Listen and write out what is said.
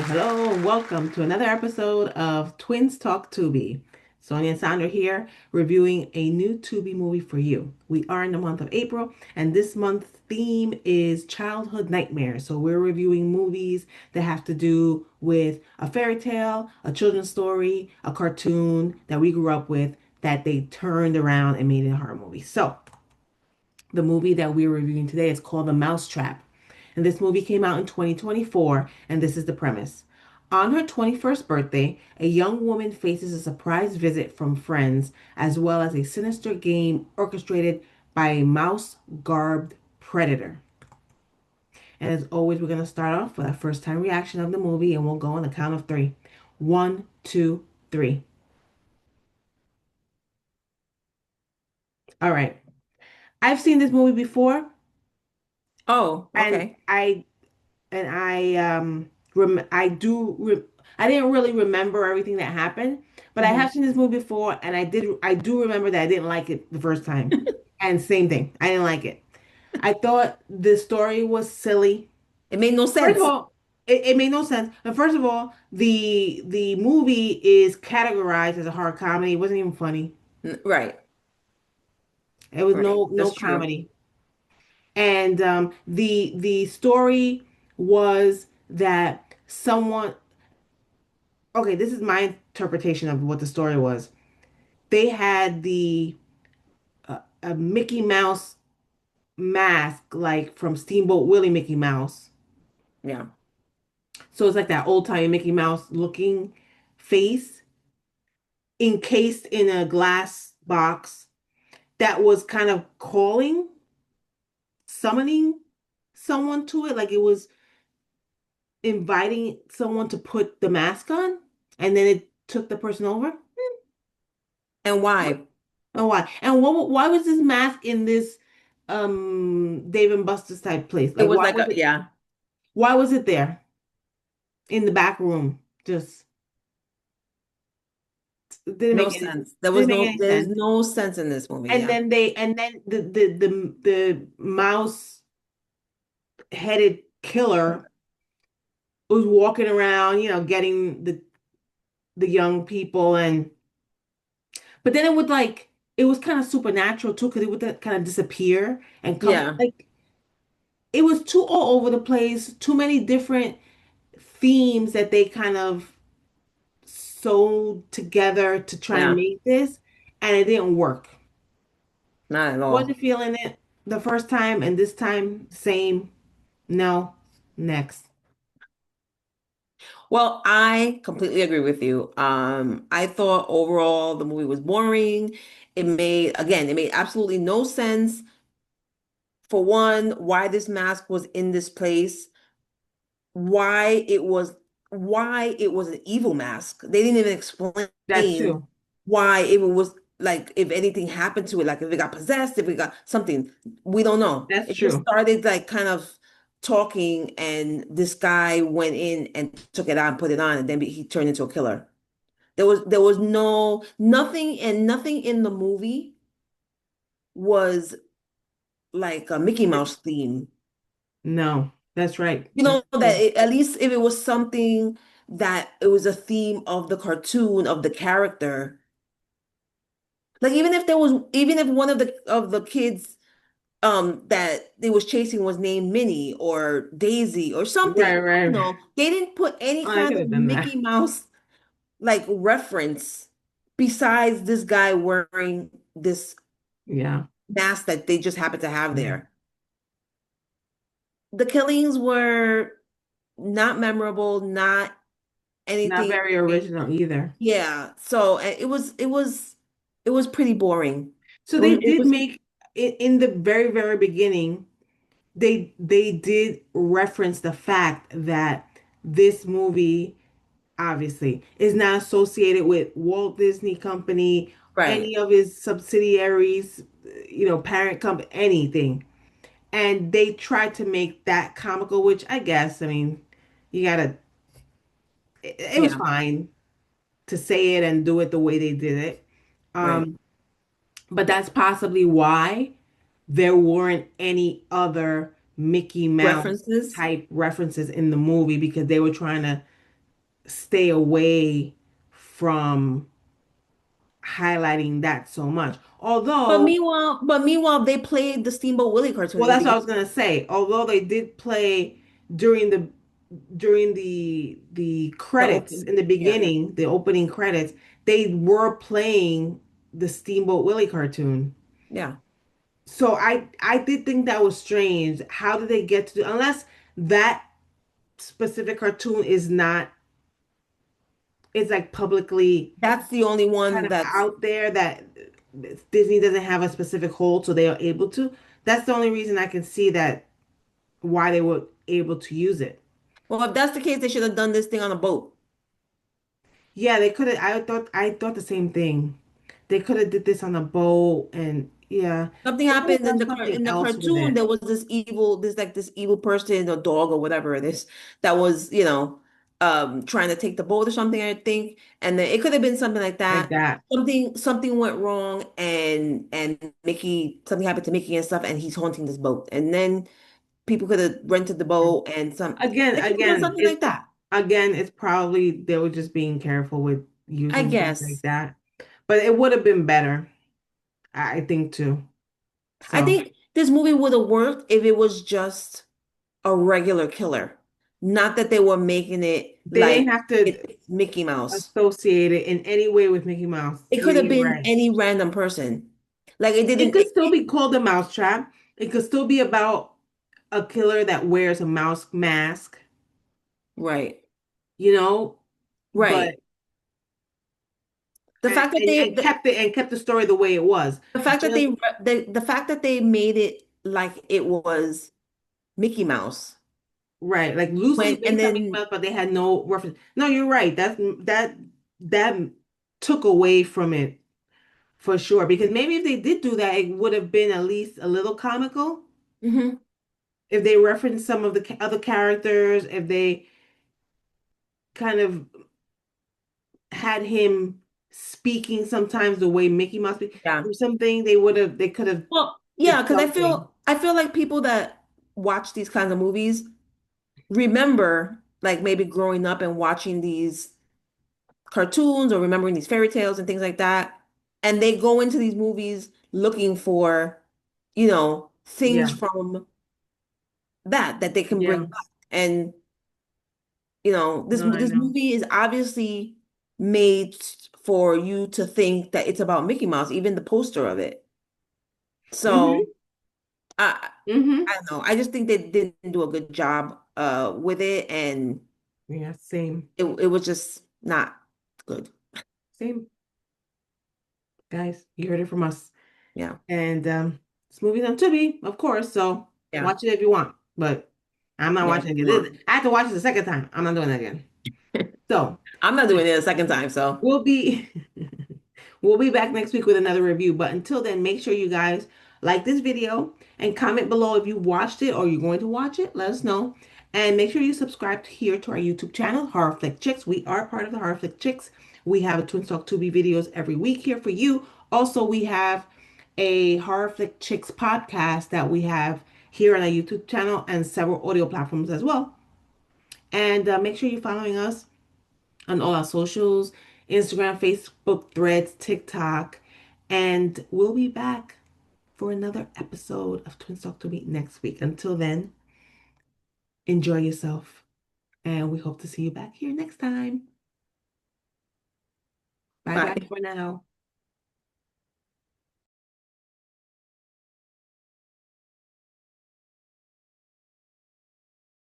Hello, and welcome to another episode of Twins Talk Tubi. Sonia and Sandra here, reviewing a new Tubi movie for you. We are in the month of April, and this month's theme is childhood nightmares. So we're reviewing movies that have to do with a fairy tale, a children's story, a cartoon that we grew up with that they turned around and made it a horror movie. So the movie that we're reviewing today is called The Mousetrap. And this movie came out in 2024, and this is the premise. On her 21st birthday, a young woman faces a surprise visit from friends, as well as a sinister game orchestrated by a mouse garbed predator. And as always, we're going to start off with our first time reaction of the movie, and we'll go on the count of three. One, two, three. All right. I've seen this movie before, Oh, and okay. I didn't really remember everything that happened, but I Hmm. have seen this movie before, and I do remember that I didn't like it the first time. And same thing, I didn't like it. I thought the story was silly. It made no First of sense. all, it made no sense. And first of all, the movie is categorized as a horror comedy. It wasn't even funny. Right, It was right. no That's true. comedy. And the story was that someone, okay, this is my interpretation of what the story was. They had the a Mickey Mouse mask, like from Steamboat Willie Mickey Mouse. Yeah, So it's like that old timey Mickey Mouse looking face encased in a glass box that was kind of calling, summoning someone to it, like it was inviting someone to put the mask on, and then it took the person over. and why? Oh, why? And why was this mask in this Dave and Buster's type place? It Like was like a yeah. why was it there in the back room? Just No sense. There was didn't make no. any There's sense. no sense in this movie. And Yeah, then the mouse headed killer was walking around, getting the young people, and but then it would like it was kind of supernatural too, because it would kind of disappear and come yeah, like it was too all over the place, too many different themes that they kind of sewed together to try and yeah. make this, and it didn't work. Not at Wasn't all. feeling it the first time, and this time, same. No, next. Well, I completely agree with you. I thought overall the movie was boring. It made absolutely no sense. For one, why this mask was in this place. why it was why it was an evil mask. They didn't even That explain too. why it was like if anything happened to it, like if it got possessed, if it got something, we don't know. That's It just true. started like kind of talking, and this guy went in and took it out and put it on, and then he turned into a killer. There was no nothing, and nothing in the movie was like a Mickey Mouse theme. No, that's right. You That's know that true. at least if it was something that it was a theme of the cartoon of the character, like even if one of the kids that they was chasing was named Minnie or Daisy or something, Right, right. they didn't put any Oh, I kind could of have done that. Mickey Mouse like reference besides this guy wearing this Yeah. mask that they just happened to have Mhm. there. The killings were not memorable, not Not anything. very original either. Yeah, so it was pretty boring. So It was they it did was make in the very, very beginning, they did reference the fact that this movie obviously is not associated with Walt Disney Company, right. any of his subsidiaries, parent company, anything. And they tried to make that comical, which I guess, I mean, you gotta, it was Yeah, fine to say it and do it the way they did it. right. Um, but that's possibly why there weren't any other Mickey Mouse References? type references in the movie because they were trying to stay away from highlighting that so much. Although, But meanwhile, they played the Steamboat Willie cartoon well, in the that's what I beginning. was gonna say. Although they did play during the The credits open, in the yeah, beginning, the opening credits, they were playing the Steamboat Willie cartoon. yeah. So I did think that was strange. How did they get to do, unless that specific cartoon is not, it's like publicly That's the only kind one of that's. out there that Disney doesn't have a specific hold, so they are able to. That's the only reason I can see that why they were able to use it. Well, if that's the case, they should have done this thing on a boat. Yeah, they could have. I thought the same thing. They could have did this on a boat, and yeah, Something they could have happened done in something the else with cartoon. it. There was this evil person or dog or whatever it is that was, trying to take the boat or something, I think. And then it could have been something like Like that. that. Something went wrong, and Mickey, something happened to Mickey and stuff, and he's haunting this boat. And then people could have rented the boat and Again, they could have done again, something it's like that. it's probably they were just being careful with I using things like guess. that. But it would have been better, I think too. I So think this movie would have worked if it was just a regular killer. Not that they were making it they didn't like have to it's Mickey Mouse. associate it in any way with Mickey Mouse. It Yeah, could have you're been right. any random person. Like it It didn't. could still be called a mousetrap. It could still be about a killer that wears a mouse mask, Right. you know, but Right. The fact that and kept the story the way it was. the fact that Just the fact that they made it like it was Mickey Mouse right, like loosely when and based on Mickey then Mouse, but they had no reference. No, you're right. That took away from it for sure. Because maybe if they did do that, it would have been at least a little comical. Mhm. If they referenced some of the other characters, if they kind of had him speaking sometimes the way Mickey Mouse speaks Yeah. or something, they could have Well, did yeah, because something. I feel like people that watch these kinds of movies remember like maybe growing up and watching these cartoons or remembering these fairy tales and things like that. And they go into these movies looking for, things Yeah, from that they can bring yeah. back. And, No, I this know. movie is obviously made for you to think that it's about Mickey Mouse, even the poster of it. Mm-hmm. So I Mm-hmm. I don't know. I just think they didn't do a good job with it, and Yeah, same. it was just not good. Same. Guys, you heard it from us. Yeah. And this movie's on Tubi, of course, so Yeah. watch it if you want. But I'm not Yeah. watching it Come again. I have to watch it the second time. I'm not doing it again. So I'm not doing it a second time, so we'll be we'll be back next week with another review. But until then, make sure you guys like this video and comment below if you watched it or you're going to watch it. Let us know. And make sure you subscribe here to our YouTube channel, Horror Flick Chicks. We are part of the Horror Flick Chicks. We have a Twin Talk Tubi videos every week here for you. Also, we have a Horror Flick Chicks podcast that we have here on our YouTube channel and several audio platforms as well. And make sure you're following us on all our socials, Instagram, Facebook, Threads, TikTok. And we'll be back for another episode of Twin Talk to Meet next week. Until then, enjoy yourself. And we hope to see you back here next time. Bye bye bye. for now.